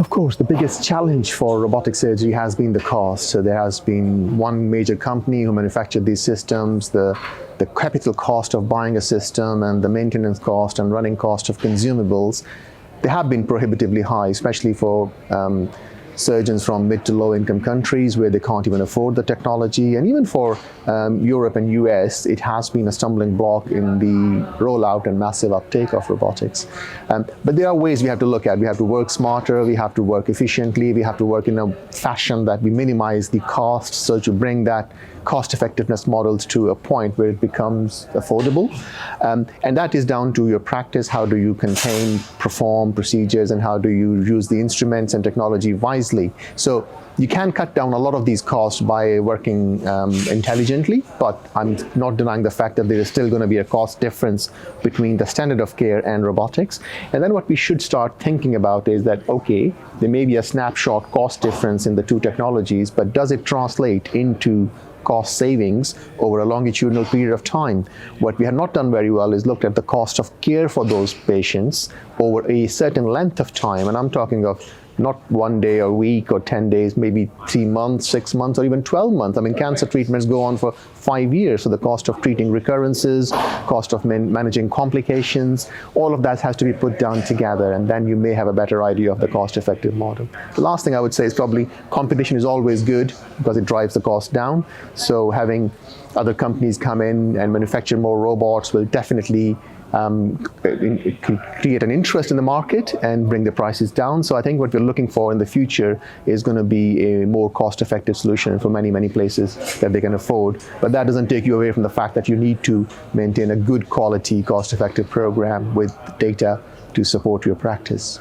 Of course, the biggest challenge for robotic surgery has been the cost. So there has been one major company who manufactured these systems. The capital cost of buying a system and the maintenance cost and running cost of consumables, they have been prohibitively high, especially for surgeons from mid to low income countries where they can't even afford the technology. And even for Europe and US, it has been a stumbling block in the rollout and massive uptake of robotics. But there are ways we have to look at. We have to work smarter, we have to work efficiently, we have to work in a fashion that we minimize the cost, so to bring that cost effectiveness models to a point where it becomes affordable. And that is down to your practice. How do you contain, perform procedures, and how do you use the instruments and technology wisely? So you can cut down a lot of these costs by working intelligently, but I'm not denying the fact that there is still going to be a cost difference between the standard of care and robotics. And then what we should start thinking about is that, okay, there may be a snapshot cost difference in the two technologies, but does it translate into cost savings over a longitudinal period of time? What we have not done very well is looked at the cost of care for those patients over a certain length of time. And I'm talking of not 1 day or week or 10 days, maybe 3 months, 6 months, or even 12 months. I mean, cancer treatments go on for 5 years. So the cost of treating recurrences, cost of managing complications, all of that has to be put down together. And then you may have a better idea of the cost-effective model. The last thing I would say is probably competition is always good because it drives the cost down. So having other companies come in and manufacture more robots will definitely it can create an interest in the market and bring the prices down. So I think what we're looking for in the future is going to be a more cost-effective solution for many, many places that they can afford. But that doesn't take you away from the fact that you need to maintain a good quality, cost-effective program with data to support your practice.